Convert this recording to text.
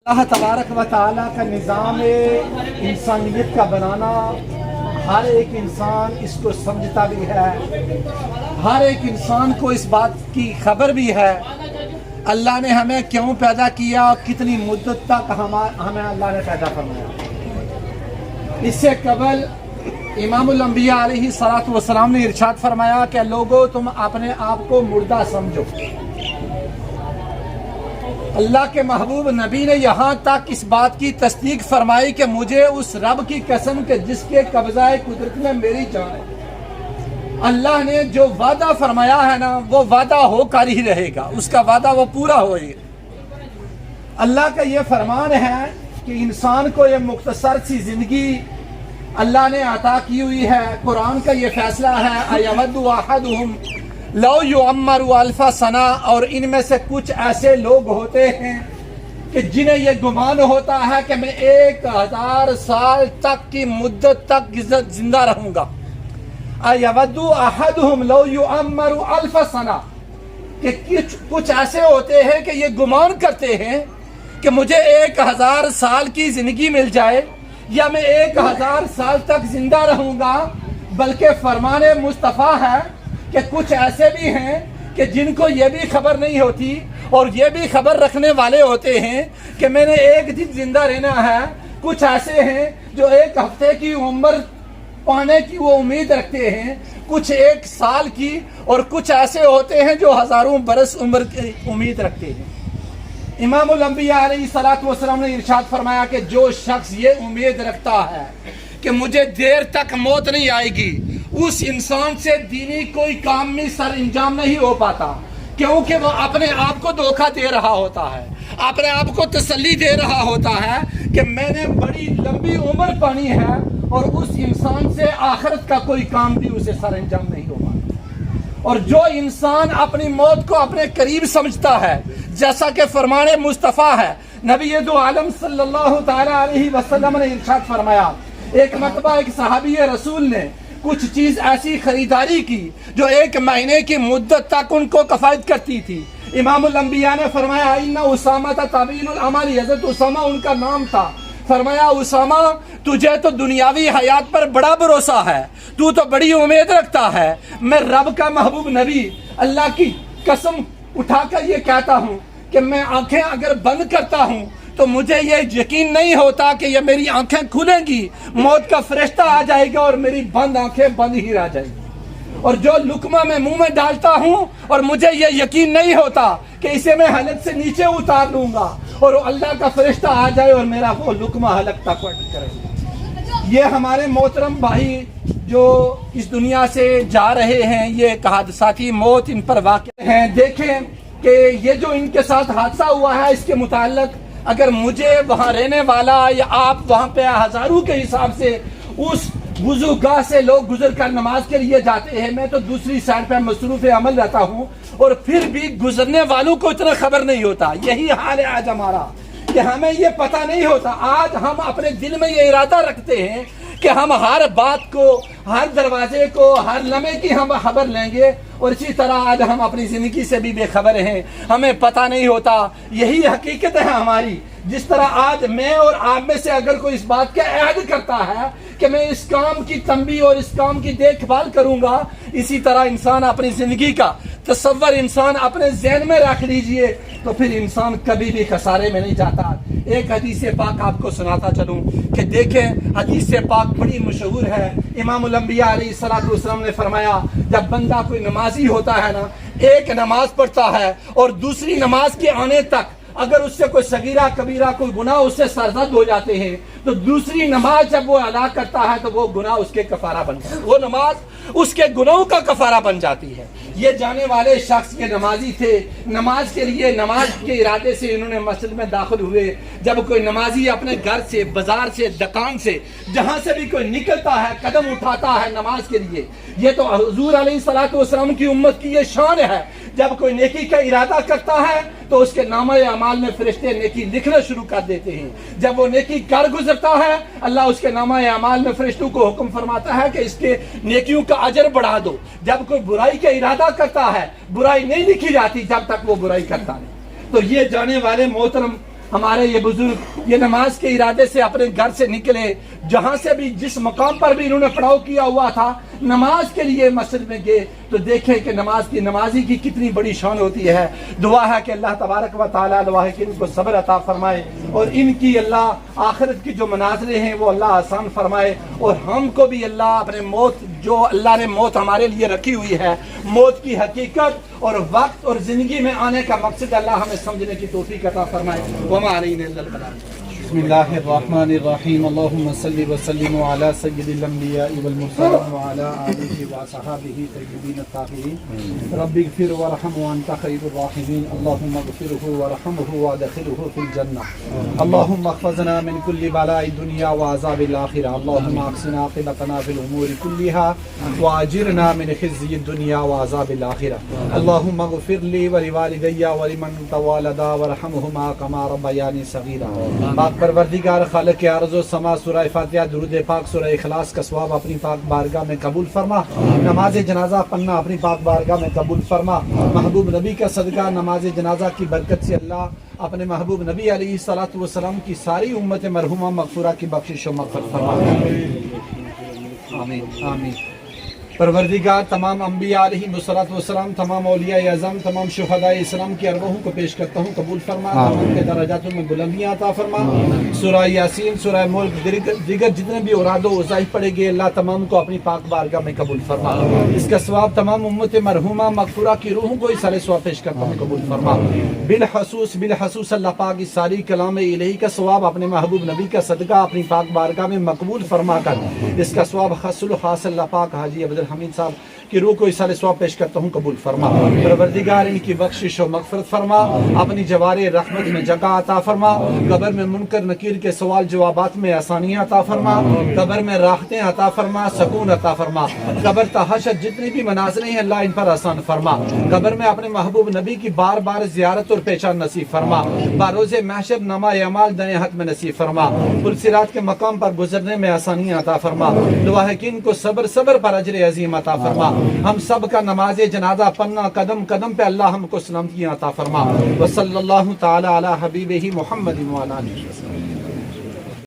اللہ تبارک و تعالیٰ کا نظام انسانیت کا بنانا ہر ایک انسان اس کو سمجھتا بھی ہے، ہر ایک انسان کو اس بات کی خبر بھی ہے اللہ نے ہمیں کیوں پیدا کیا، کتنی مدت تک ہمیں اللہ نے پیدا فرمایا۔ اس سے قبل امام الانبیاء علیہ الصلوۃ والسلام نے ارشاد فرمایا کہ لوگوں تم اپنے آپ کو مردہ سمجھو۔ اللہ کے محبوب نبی نے یہاں تک اس بات کی تصدیق فرمائی کہ مجھے اس رب کی قسم کہ جس کے قبضہ قدرت میں میری جان ہے، اللہ نے جو وعدہ فرمایا ہے نا وہ وعدہ ہو کر ہی رہے گا، اس کا وعدہ وہ پورا ہوئے گا۔ اللہ کا یہ فرمان ہے کہ انسان کو یہ مختصر سی زندگی اللہ نے عطا کی ہوئی ہے۔ قرآن کا یہ فیصلہ ہے ایود احدہم لو یعمر الف سنہ، اور ان میں سے کچھ ایسے لوگ ہوتے ہیں کہ جنہیں یہ گمان ہوتا ہے کہ میں 1000 سال تک کی مدت تک زندہ رہوں گا۔ ایود احدہم لو یعمر الف سنہ، کہ کچھ ایسے ہوتے ہیں کہ یہ گمان کرتے ہیں کہ مجھے 1000 سال کی زندگی مل جائے یا میں 1000 سال تک زندہ رہوں گا، بلکہ فرمان مصطفیٰ ہے کہ کچھ ایسے بھی ہیں کہ جن کو یہ بھی خبر نہیں ہوتی اور یہ بھی خبر رکھنے والے ہوتے ہیں کہ میں نے ایک دن زندہ رہنا ہے۔ کچھ ایسے ہیں جو 1 ہفتے کی عمر پانے کی وہ امید رکھتے ہیں، کچھ 1 سال کی، اور کچھ ایسے ہوتے ہیں جو ہزاروں برس عمر کی امید رکھتے ہیں۔ امام الانبیاء علیہ الصلوۃ والسلام نے ارشاد فرمایا کہ جو شخص یہ امید رکھتا ہے کہ مجھے دیر تک موت نہیں آئے گی، اس انسان سے دینی کوئی کام میں سر انجام نہیں ہو پاتا، کیونکہ وہ اپنے آپ کو دھوکہ دے رہا ہوتا ہے، اپنے آپ کو تسلی دے رہا ہوتا ہے کہ میں نے بڑی لمبی عمر پانی ہے، اور اس انسان سے آخرت کا کوئی کام بھی اسے سر انجام نہیں ہو پاتا۔ اور جو انسان اپنی موت کو اپنے قریب سمجھتا ہے، جیسا کہ فرمان مصطفیٰ ہے، نبی دو عالم صلی اللہ تعالی علیہ وسلم نے ارشاد فرمایا، ایک مرتبہ ایک صحابی رسول نے کچھ چیز ایسی خریداری کی جو 1 مہینے کی مدت تک ان کو کفایت کرتی تھی۔ امام الانبیاء نے فرمایا ان اسامہ طویل الامل، حضرت اسامہ ان کا نام تھا۔ فرمایا اسامہ تجھے تو دنیاوی حیات پر بڑا بھروسہ ہے، تو تو بڑی امید رکھتا ہے، میں رب کا محبوب نبی اللہ کی قسم اٹھا کر یہ کہتا ہوں کہ میں آنکھیں اگر بند کرتا ہوں تو مجھے یہ یقین نہیں ہوتا کہ یہ میری آنکھیں کھلیں گی، موت کا فرشتہ آ جائے گا اور میری بند آنکھیں بند ہی رہ جائیں گی۔ اور جو لقمہ میں منہ میں ڈالتا ہوں اور مجھے یہ یقین نہیں ہوتا کہ اسے میں حلق سے نیچے اتار لوں گا اور اللہ کا فرشتہ آ جائے اور میرا وہ لقمہ حلق تک کرے گا۔ یہ ہمارے محترم بھائی جو اس دنیا سے جا رہے ہیں، یہ ایک حادثاتی موت ان پر واقع ہیں۔ دیکھیں کہ یہ جو ان کے ساتھ حادثہ ہوا ہے، اس کے متعلق اگر مجھے وہاں رہنے والا یا آپ وہاں پہ ہزاروں کے حساب سے اس وضو گاہ سے لوگ گزر کر نماز کے لیے جاتے ہیں، میں تو دوسری سائڈ پہ مصروف عمل رہتا ہوں، اور پھر بھی گزرنے والوں کو اتنا خبر نہیں ہوتا۔ یہی حال ہے آج ہمارا کہ ہمیں یہ پتہ نہیں ہوتا۔ آج ہم اپنے دل میں یہ ارادہ رکھتے ہیں کہ ہم ہر بات کو، ہر دروازے کو، ہر لمحے کی ہم خبر لیں گے، اور اسی طرح آج ہم اپنی زندگی سے بھی بے خبر ہیں، ہمیں پتہ نہیں ہوتا۔ یہی حقیقت ہے ہماری۔ جس طرح آج میں اور آپ میں سے اگر کوئی اس بات کا عہد کرتا ہے کہ میں اس کام کی تنبیہ اور اس کام کی دیکھ بھال کروں گا، اسی طرح انسان اپنی زندگی کا تصور انسان اپنے ذہن میں رکھ لیجئے تو پھر انسان کبھی بھی خسارے میں نہیں جاتا۔ ایک حدیث پاک آپ کو سناتا چلوں کہ دیکھیں، حدیث پاک بڑی مشہور ہے۔ امام الانبیاء علیہ الصلوۃ والسلام نے فرمایا جب بندہ کوئی نمازی ہوتا ہے نا، ایک نماز پڑھتا ہے اور دوسری نماز کے آنے تک اگر اس سے کوئی صغیرہ کبیرہ کوئی گناہ اس سے سرزد ہو جاتے ہیں، تو دوسری نماز جب وہ ادا کرتا ہے تو وہ گناہ اس کے کفارہ بن جاتا ہے، وہ نماز اس کے گناہوں کا کفارہ بن جاتی ہے۔ یہ جانے والے شخص یہ نمازی تھے، نماز کے لیے نماز کے ارادے سے انہوں نے مسجد میں داخل ہوئے۔ جب کوئی نمازی اپنے گھر سے، بازار سے، دکان سے، جہاں سے بھی کوئی نکلتا ہے، قدم اٹھاتا ہے نماز کے لیے، یہ تو حضور علیہ الصلوۃ والسلام کی امت کی یہ شان ہے، جب کوئی نیکی کا ارادہ کرتا ہے تو اس کے نامہ اعمال میں فرشتے نیکی لکھنا شروع کر دیتے ہیں۔ جب وہ نیکی کر گزرتا ہے، اللہ اس کے نامہ اعمال میں فرشتوں کو حکم فرماتا ہے کہ اس کے نیکیوں کا اجر بڑھا دو۔ جب کوئی برائی کا ارادہ کرتا ہے، برائی نہیں لکھی جاتی جب تک وہ برائی کرتا نہیں۔ تو یہ جانے والے محترم ہمارے یہ بزرگ یہ نماز کے ارادے سے اپنے گھر سے نکلے، جہاں سے بھی جس مقام پر بھی انہوں نے پڑاؤ کیا ہوا تھا، نماز کے لیے مسجد میں گئے تو دیکھیں کہ نمازی کی کتنی بڑی شان ہوتی ہے۔ دعا ہے کہ اللہ تبارک و تعالیٰ ان کو صبر عطا فرمائے، اور ان کی اللہ آخرت کی جو مناظریں ہیں وہ اللہ آسان فرمائے، اور ہم کو بھی اللہ اپنے موت جو اللہ نے موت ہمارے لیے رکھی ہوئی ہے، موت کی حقیقت اور وقت اور زندگی میں آنے کا مقصد اللہ ہمیں سمجھنے کی توفیق عطا فرمائے۔ وما علینا الا البلاغ۔ بسم اللہ الرحمن الرحیم، اللہم صلی وسلم علی سید الانبیاء والمرسلین وعلی آلہ وصحبہ طیبین الطاہرین، رب اغفر وارحم وانت خیر الراحمین، اللہم اغفرہ وارحمہ وادخلہ فی الجنہ، اللہم احفظنا من کل بلاء الدنیا وعذاب الآخرہ، اللہم احسن عاقبتنا فی الامور کلہا واجرنا من خزی الدنیا وعذاب الآخرہ، اللہم اغفر لی ولوالدی ولمن توالدا وارحمہما کما ربیانی صغیرا۔ پاک پروردگار خالق ارض و سما، سورہ فاتحہ، درود پاک، سورہ اخلاص کا ثواب اپنی پاک بارگاہ میں قبول فرما، نماز جنازہ پڑھنا اپنی پاک بارگاہ میں قبول فرما، محبوب نبی کا صدقہ نماز جنازہ کی برکت سے اللہ اپنے محبوب نبی علیہ الصلوۃ والسلام کی ساری امت مرحومہ مغفورہ کی بخشش و مغفرت فرما۔ آمین آمین۔ پروردگار تمام انبیاء علیہ الصلوۃ والسلام، تمام اولیاء اعظم، تمام شہداء اسلام کی ارواحوں کو پیش کرتا ہوں، قبول فرما، تمام کے درجاتوں میں بلندیاں عطا فرما۔ سورہ یاسین، سورہ ملک، دیگر جتنے بھی اوراد و وظائف پڑھے گئے اللہ تمام کو اپنی پاک بارگاہ میں قبول فرما، اس کا ثواب تمام امت مرحومہ مغفورہ کی روحوں کو اس سال ثواب پیش کرتا ہوں، قبول فرما۔ بالخصوص اللہ پاک اس ساری کلام الہی کا ثواب اپنے محبوب نبی کا صدقہ اپنی پاک بارگاہ میں مقبول فرما کر اس کا ثواب خاص اللہ پاک حاجی عبد الحمید صاحب کی روح کو اس سال ثواب پیش کرتا ہوں، قبول فرما۔ پروردگار ان کی بخشش و مغفرت فرما، اپنی جوار رحمت میں جگہ عطا فرما، قبر میں منکر نکیر کے سوال جوابات میں آسانیاں عطا فرما، قبر میں راحتیں عطا فرما، سکون عطا فرما، قبر تحشر جتنی بھی مناظریں ہیں اللہ ان پر آسان فرما، قبر میں اپنے محبوب نبی کی بار بار زیارت اور پہچان نصیب فرما، بروز محشر نامہ اعمال دائیں حق میں نصیب فرما، پل صراط کے مقام پر گزرنے میں آسانیاں عطا فرما، دعا ہے کہ ان کو صبر پر اجر عظیم عطا فرما، ہم سب کا نماز جنازہ پڑھنا قدم قدم پہ اللہ ہم کو سلامتیاں عطا فرما۔ وصلی اللہ تعالی علی حبیبہ محمد وعلی آلہ وسلم۔